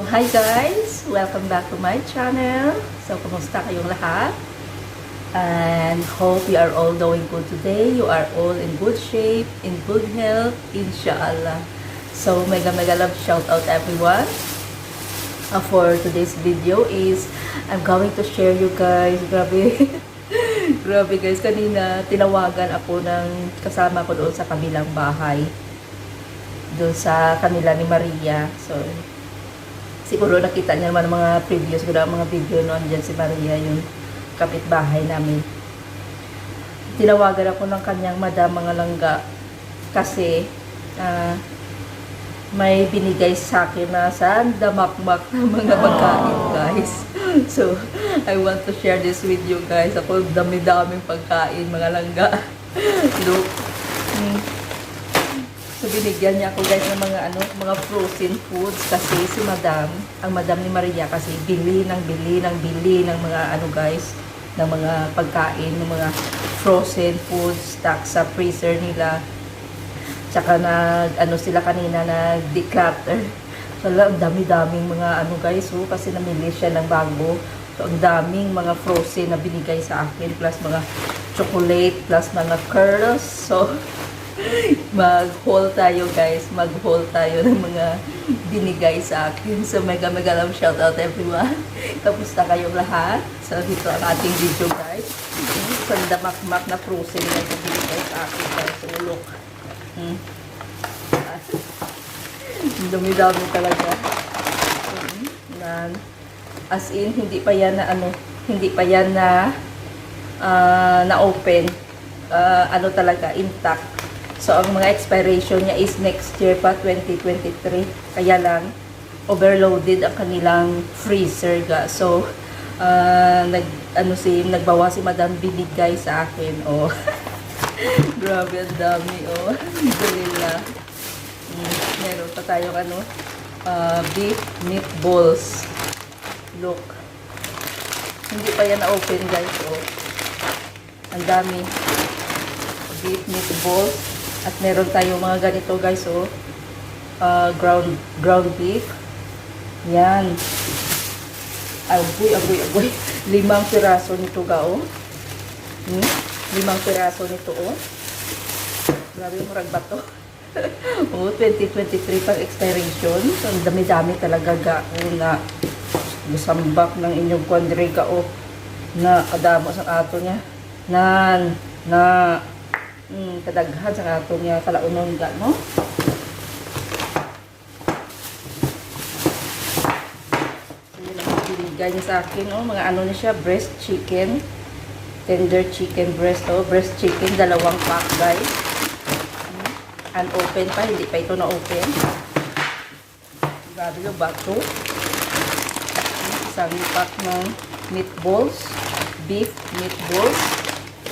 Hi guys! Welcome back to my channel. So, kumusta kayong lahat? And hope you are all doing good today. You are all in good shape, in good health, inshallah. So, mega love shout out everyone. For today's video is, I'm going to share you guys. Grabe. Grabe guys, kanina tinawagan ako ng kasama ko doon sa kabilang bahay. Doon sa kanila ni Maria. So, siguro nakita niya naman mga previous ko na mga video noon dyan si Maria, yung kapitbahay namin. Tinawagan ako ng kanyang madam mga langga kasi may binigay sa akin na sandamakmak na mga pagkain guys. So, I want to share this with you guys. Ako dami-daming pagkain mga langga. Look. So, binigyan niya ako guys ng mga frozen foods kasi si madam, ang madam ni Maria kasi bili ng mga guys, ng mga pagkain, ng mga frozen foods, stock sa freezer nila. Tsaka sila kanina nag-declutter. So, ang dami-daming mga guys, kasi namili siya ng bago. So, ang daming mga frozen na binigay sa akin, plus mga chocolate, plus mga curls. So, mag-haul tayo guys, mag-haul tayo ng mga binigay sa akin. So mega love shout out everyone. Kamusta kayong lahat? So dito ang ating video guys. Sandamakmak na frozen na binigay sa akin guys. So look. Dumi-dami talaga. As in hindi pa yan na open. Talaga intact. So, ang mga expiration niya is next year pa, 2023. Kaya lang, overloaded ang kanilang freezer ga. So, nagbawa si Madam binigay sa akin. Oh. Grabe, ang dami. Oh. Alhamdulillah. Meron pa tayong beef meatballs. Look. Hindi pa yan na-open guys. Oh. Ang dami. Beef meatballs. At meron tayong mga ganito guys, ground beef. Yan. Agoy. 5 piraso nito ga, 5 piraso nito, Grabe, murag ba to? 2023 pang expiration. So, ang dami-dami talaga ga, na gusambak ng inyong kondre ga, na kadamo sa ato niya. Kadaghan sa ato niya kalaunon ga, no? So, yun ang binigay niya sa akin, mga niya siya, breast chicken, tender chicken breast, breast chicken, 2 pack, guys. Unopen pa, hindi pa ito na-open. Grabe yung bato. Isang pack ng meatballs, beef meatballs.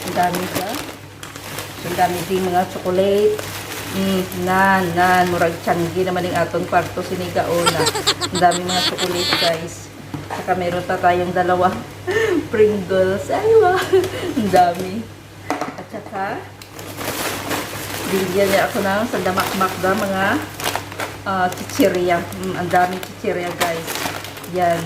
Ang dami siya. Ang dami din mga chocolate. Murag tiyanggi naman yung aton kwarto sinigaona. Ang dami mga chocolate guys. Saka meron pa tayong 2 Pringles. Aywa. Ang dami. At saka binigyan niya ako ng sandamakmak na mga chichirya. Ang daming chichirya guys. Yan.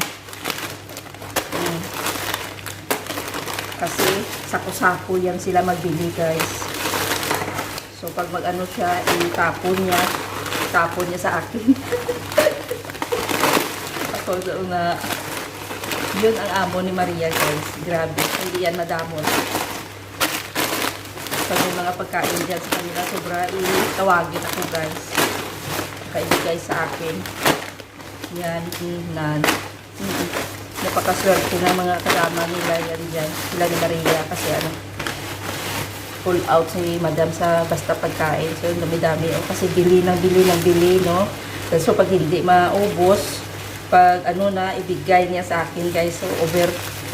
Kasi sako-sako yan sila magbili guys. So, pag siya, itapon niya sa akin. Ako doon yun ang amo ni Maria, guys. Grabe. Hindi yan madamon. Pag may mga pagkain dyan sa kanila, sobra, tawagin ako, guys. Kaibigay sa akin. Yan, napakaswerte ng mga kasama nila yan dyan. Sila ni Maria, kasi full out si madam sa basta pagkain. So, dami-dami. Kasi bili, no? So, pag hindi maubos, pag ibigay niya sa akin, guys. So,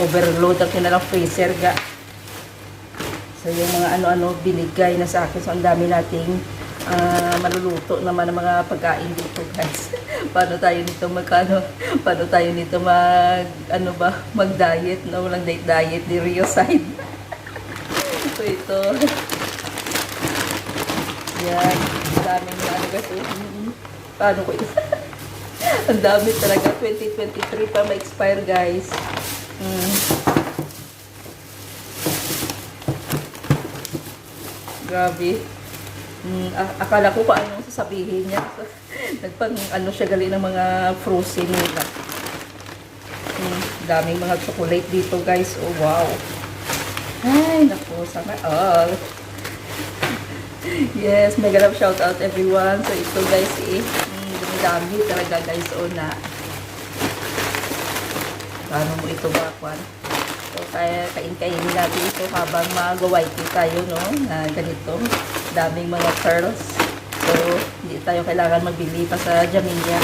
overload ang kinalang freezer, ga. So, yung mga binigay na sa akin. So, ang dami nating maluluto naman ng mga pagkain dito, guys. Paano tayo nito mag-diet, no? Walang diet, di Rio side. So, ito. Yan. Daming guys. Paano ko ito? Ang dami talaga. 2023 pa ma-expire, guys. Grabe. Akala ko kung anong sasabihin niya. Nagpang ano siya gali ng mga frozen nila. Daming mga chocolate dito, guys. Oh, wow. Ay, naku. Sana all. Yes, mega love shout out everyone. So, ito, guys, dami talaga, guys. O na. Paano mo ito bakwan? So, kaya kain-kainin natin ito habang mag-white tayo, no? Na ganito. Daming mga pearls. So, hindi tayo kailangan magbili pa sa Jamelia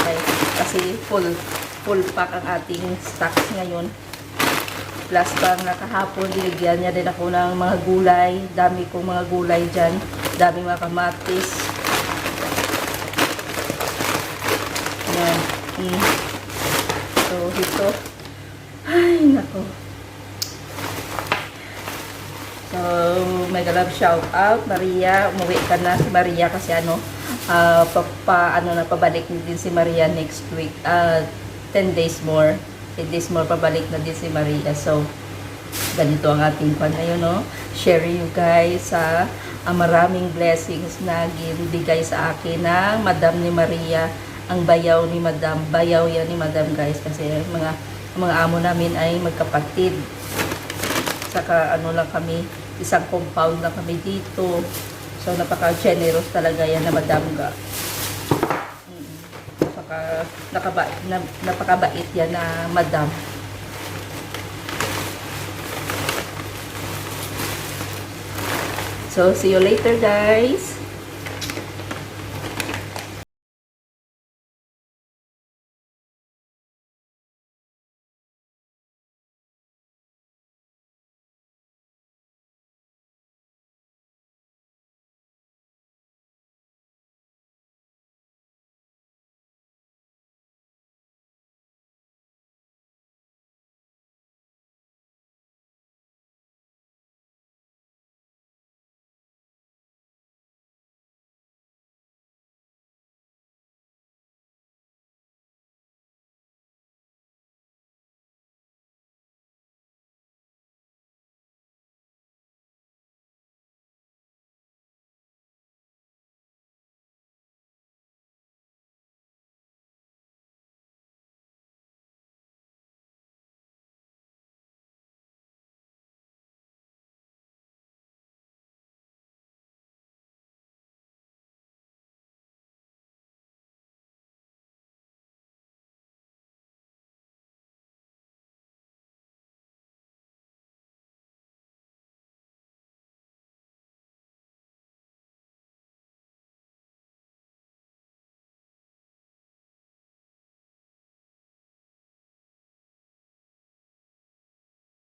kasi full pack ang ating stocks ngayon. Plus pang nakahapon, niligyan niya din ako ng mga gulay. Dami kong mga gulay dyan. Daming mga kamatis. Yan. So, ito. Ay, nako. So, mega love shout out, Maria. Umuwi ka na si Maria kasi pabalik din si Maria next week. 10 days more. 10 days more, pabalik na din si Maria. So, ganito ang ating pan ngayon, no? Share you guys sa maraming blessings na ginibigay sa akin ng Madam ni Maria. Ang bayaw ni Madam. Bayaw yan ni Madam, guys. Kasi mga amo namin ay magkapatid. Saka lang kami, isang compound lang kami dito. So, napaka-generous talaga yan na Madam ga. Napakabait yan na Madam. So, see you later, guys.